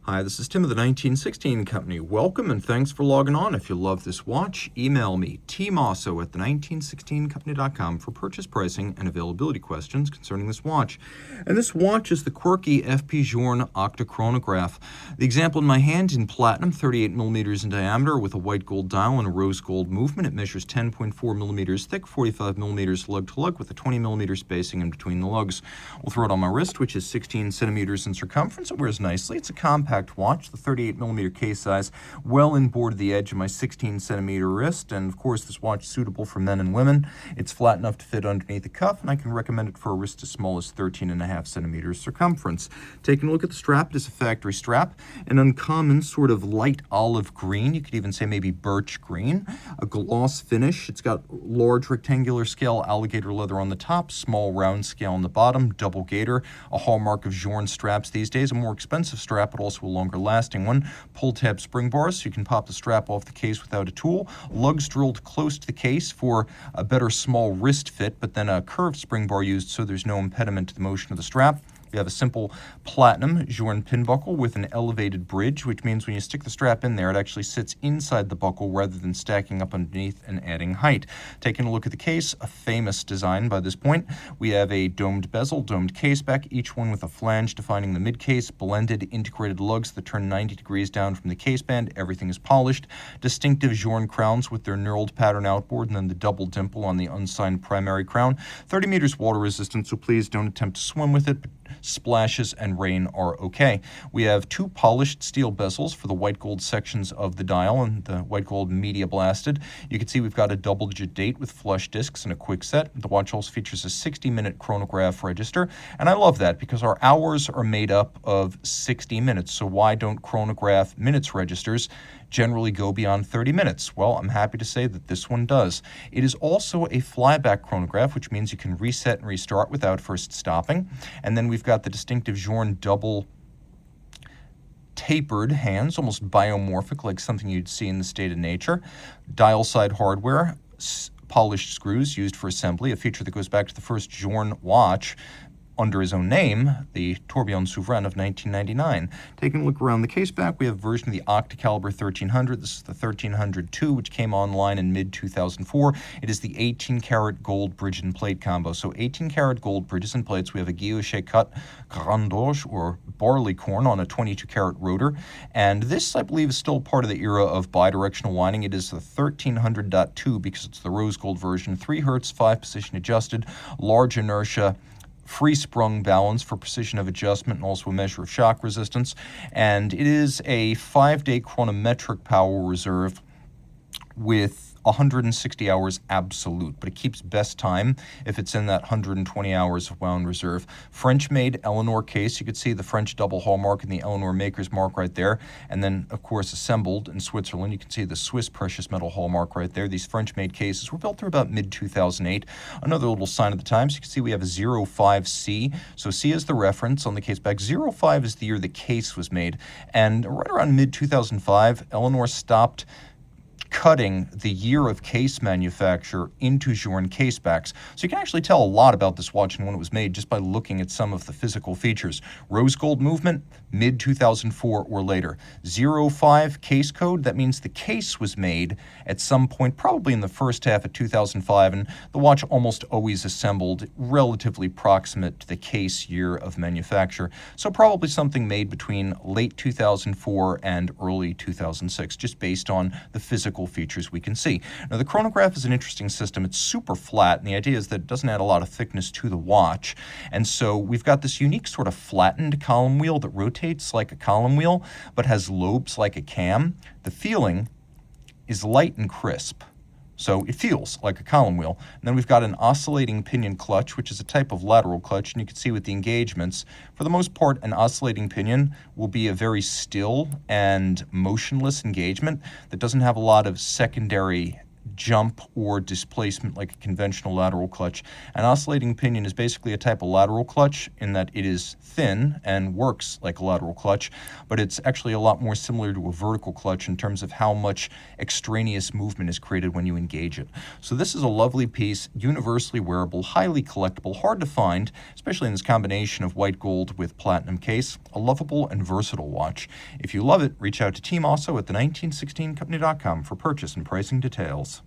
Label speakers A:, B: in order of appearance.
A: Hi, this is Tim of the 1916 Company. Welcome and thanks for logging on. If you love this watch, email me, Team Mosso at the1916company.com for purchase pricing and availability questions concerning this watch. And this watch is the quirky FP Journe Octa Chronograph. The example in my hand in platinum, 38 millimeters in diameter with a white gold dial and a rose gold movement. It measures 10.4 millimeters thick, 45 millimeters lug-to-lug with a 20 millimeter spacing in between the lugs. We'll throw it on my wrist, which is 16 centimeters in circumference. It wears nicely. It's a compact watch, the 38 millimeter case size, well inboard the edge of my 16 centimeter wrist, and of course this watch is suitable for men and women. It's flat enough to fit underneath the cuff, and I can recommend it for a wrist as small as 13.5 centimeters circumference. Taking a look at the strap, it is a factory strap, an uncommon sort of light olive green, you could even say maybe birch green, a gloss finish. It's got large rectangular scale alligator leather on the top, small round scale on the bottom, double gaiter, a hallmark of Journe straps these days, a more expensive strap but also a longer lasting one. Pull tab spring bars so you can pop the strap off the case without a tool. Lugs drilled close to the case for a better small wrist fit, but then a curved spring bar used so there's no impediment to the motion of the strap. We have a simple platinum Journe pin buckle with an elevated bridge, which means when you stick the strap in there, it actually sits inside the buckle rather than stacking up underneath and adding height. Taking a look at the case, a famous design by this point. We have a domed bezel, domed case back, each one with a flange defining the mid-case, blended integrated lugs that turn 90 degrees down from the case band. Everything is polished. Distinctive Journe crowns with their knurled pattern outboard and then the double dimple on the unsigned primary crown. 30 meters water resistant, so please don't attempt to swim with it. Splashes and rain are okay. We have two polished steel bezels for the white gold sections of the dial and the white gold media blasted. You can see we've got a double-digit date with flush discs and a quick set. The watch also features a 60-minute chronograph register, and I love that because our hours are made up of 60 minutes, so why don't chronograph minutes registers generally go beyond 30 minutes? Well, I'm happy to say that this one does. It is also a flyback chronograph, which means you can reset and restart without first stopping. And then we've got the distinctive Journe double tapered hands, almost biomorphic, like something you'd see in the state of nature. Dial side hardware, polished screws used for assembly, a feature that goes back to the first Journe watch under his own name, the Tourbillon Souverain of 1999. Taking a look around the case back, we have a version of the Octa Caliber 1300. This is the 1302, which came online in mid-2004. It is the 18-karat gold bridge and plate combo. So 18-karat gold bridges and plates. We have a guilloche cut Grand Orge, or barley corn, on a 22-karat rotor. And this, I believe, is still part of the era of bidirectional winding. It is the 1300.2 because it's the rose gold version. 3 hertz, 5-position adjusted, large inertia, free sprung balance for precision of adjustment and also a measure of shock resistance. And it is a 5-day chronometric power reserve with 160 hours absolute, but it keeps best time if it's in that 120 hours of wound reserve. French-made Eleanor case. You could see the French double hallmark and the Eleanor maker's mark right there. And then, of course, assembled in Switzerland. You can see the Swiss precious metal hallmark right there. These French-made cases were built through about mid-2008. Another little sign of the times. You can see we have a 05C. So C is the reference on the case back. 05 is the year the case was made. And right around mid-2005, Eleanor stopped cutting the year of case manufacture into Journe casebacks. So you can actually tell a lot about this watch and when it was made just by looking at some of the physical features. Rose gold movement, mid-2004 or later. 05 case code, that means the case was made at some point, probably in the first half of 2005, and the watch almost always assembled relatively proximate to the case year of manufacture. So probably something made between late 2004 and early 2006, just based on the physical features we can see. Now, the chronograph is an interesting system. It's super flat, and the idea is that it doesn't add a lot of thickness to the watch. And so we've got this unique sort of flattened column wheel that rotates like a column wheel, but has lobes like a cam. The feeling is light and crisp. So it feels like a column wheel. And then we've got an oscillating pinion clutch, which is a type of lateral clutch. And you can see with the engagements, for the most part, an oscillating pinion will be a very still and motionless engagement that doesn't have a lot of secondary jump or displacement like a conventional lateral clutch. An oscillating pinion is basically a type of lateral clutch in that it is thin and works like a lateral clutch, but it's actually a lot more similar to a vertical clutch in terms of how much extraneous movement is created when you engage it. So this is a lovely piece, universally wearable, highly collectible, hard to find, especially in this combination of white gold with platinum case. A lovable and versatile watch. If you love it, reach out to Team Mosso at the1916company.com for purchase and pricing details.